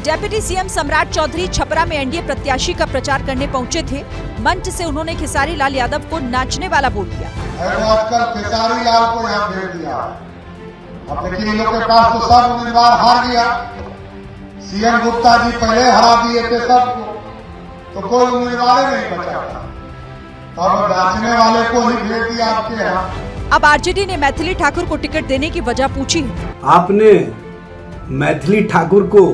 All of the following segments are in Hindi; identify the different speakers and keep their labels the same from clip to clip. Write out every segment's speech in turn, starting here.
Speaker 1: डेप्यूटी सीएम सम्राट चौधरी छपरा में एनडीए प्रत्याशी का प्रचार करने पहुंचे थे। मंच से उन्होंने खेसारी लाल यादव को नाचने वाला बोल दिया।
Speaker 2: आजकल खेसारी लाल को यहाँ भेज दिया। अब देखिए इन लोग के पास तो सब उम्मीदवार हार गया। सीएम गुप्ता जी पहले हरा दिए थे सबको, तो कोई उम्मीदवार नहीं बचा था। अब नाचने वाले को ही भेज दिया आपके यहाँ।
Speaker 1: अब आरजेडी ने मैथिली ठाकुर को टिकट देने की वजह पूछी।
Speaker 3: आपने मैथिली ठाकुर को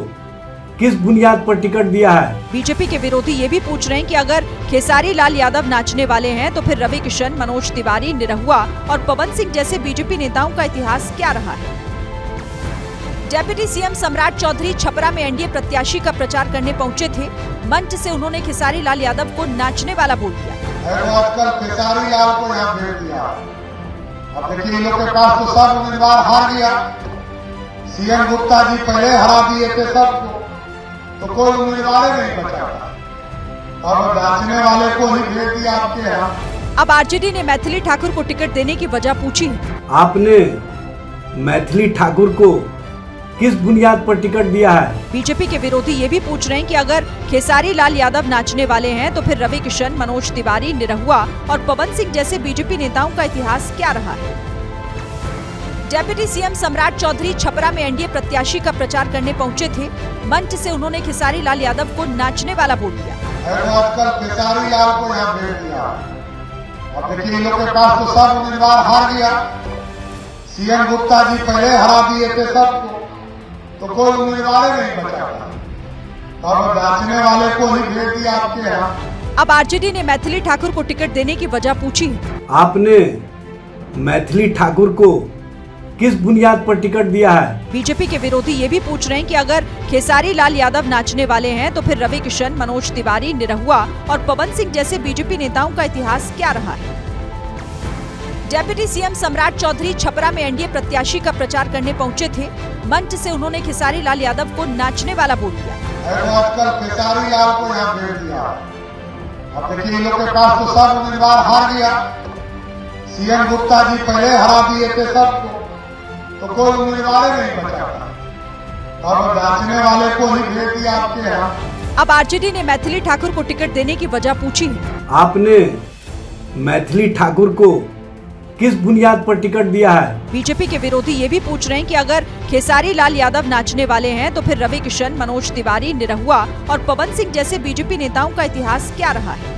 Speaker 3: किस बुनियाद पर टिकट दिया है?
Speaker 1: बीजेपी के विरोधी ये भी पूछ रहे हैं कि अगर खेसारी लाल यादव नाचने वाले हैं तो फिर रवि किशन, मनोज तिवारी, निरहुआ और पवन सिंह जैसे बीजेपी नेताओं का इतिहास क्या रहा है। डेप्यूटी सीएम सम्राट चौधरी छपरा में एनडीए प्रत्याशी का प्रचार करने पहुंचे थे। मंच से उन्होंने खेसारी लाल यादव को नाचने वाला बोल दिया।
Speaker 2: आजकल खेसारी लाल को यहाँ भेज दिया। अब देखिए इन लोग के पास तो सब उम्मीदवार हार गया। सीएम गुप्ता जी पहले हरा दिए थे सबको, तो कोई उम्मीदवार नहीं बचा था। अब नाचने वाले को ही भेज दिया आपके यहाँ।
Speaker 1: अब आरजेडी ने मैथिली ठाकुर को टिकट देने की वजह पूछी।
Speaker 3: आपने मैथिली ठाकुर को किस बुनियाद पर टिकट दिया है?
Speaker 1: बीजेपी के विरोधी ये भी पूछ रहे हैं कि अगर खेसारी लाल यादव नाचने वाले हैं तो फिर रवि किशन, मनोज तिवारी, निरहुआ और पवन सिंह जैसे बीजेपी नेताओं का इतिहास क्या रहा है। डेप्यूटी सीएम सम्राट चौधरी छपरा में एनडीए प्रत्याशी का प्रचार करने पहुंचे थे। मंच से उन्होंने खेसारी लाल यादव को नाचने वाला बोल दिया।
Speaker 2: आजकल खेसारी लाल को यहाँ भेज दिया। अब देखिए इन लोग के पास तो सब उम्मीदवार हार गया। सीएम गुप्ता जी पहले हरा दिए थे सबको, तो कोई उम्मीदवार नहीं बचा था। अब नाचने वाले को ही भेज दिया आपके यहाँ।
Speaker 1: अब आरजेडी ने मैथिली ठाकुर को टिकट देने की वजह पूछी।
Speaker 3: आपने मैथिली ठाकुर को किस बुनियाद पर टिकट दिया है?
Speaker 1: बीजेपी के विरोधी ये भी पूछ रहे हैं कि अगर खेसारी लाल यादव नाचने वाले हैं तो फिर रवि किशन, मनोज तिवारी, निरहुआ और पवन सिंह जैसे बीजेपी नेताओं का इतिहास क्या रहा है। डेप्यूटी सीएम सम्राट चौधरी छपरा में एनडीए प्रत्याशी का प्रचार करने पहुंचे थे। मंच से उन्होंने खेसारी लाल यादव को नाचने वाला बोल दिया।
Speaker 2: आजकल खेसारी लाल को यहाँ भेज दिया। अब देखिए इन लोग के पास तो सब उम्मीदवार हार गया। सीएम गुप्ता जी पहले हरा दिए थे सबको, तो कोई उम्मीदवार नहीं बचा था। अब नाचने वाले को ही भेज दिया आपके यहाँ।
Speaker 1: अब आरजेडी ने मैथिली ठाकुर को टिकट देने की वजह पूछी।
Speaker 3: आपने मैथिली ठाकुर को किस बुनियाद पर टिकट दिया है?
Speaker 1: बीजेपी के विरोधी ये भी पूछ रहे हैं कि अगर खेसारी लाल यादव नाचने वाले हैं तो फिर रवि किशन, मनोज तिवारी, निरहुआ और पवन सिंह जैसे बीजेपी नेताओं का इतिहास क्या रहा है।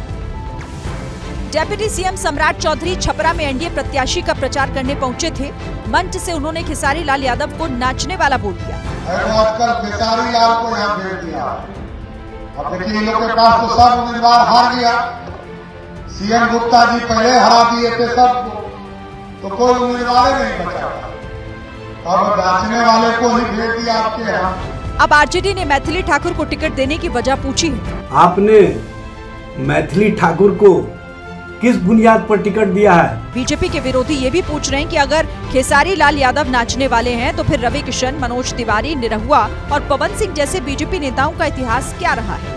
Speaker 1: डेप्यूटी सीएम सम्राट चौधरी छपरा में एनडीए प्रत्याशी का प्रचार करने पहुंचे थे। मंच से उन्होंने खेसारी लाल यादव को नाचने वाला बोल दिया।
Speaker 2: आजकल खेसारी लाल को यहाँ भेज दिया। अब देखिए इन लोग के पास तो सब उम्मीदवार हार गया। सीएम गुप्ता जी पहले हरा दिए थे सबको, तो कोई उम्मीदवार नहीं बचा था। अब नाचने वाले को ही भेज दिया आपके यहाँ।
Speaker 1: अब आरजेडी ने मैथिली ठाकुर को टिकट देने की वजह पूछी।
Speaker 3: आपने मैथिली ठाकुर को किस बुनियाद पर टिकट दिया है?
Speaker 1: बीजेपी के विरोधी ये भी पूछ रहे हैं कि अगर खेसारी लाल यादव नाचने वाले हैं तो फिर रवि किशन, मनोज तिवारी, निरहुआ और पवन सिंह जैसे बीजेपी नेताओं का इतिहास क्या रहा है।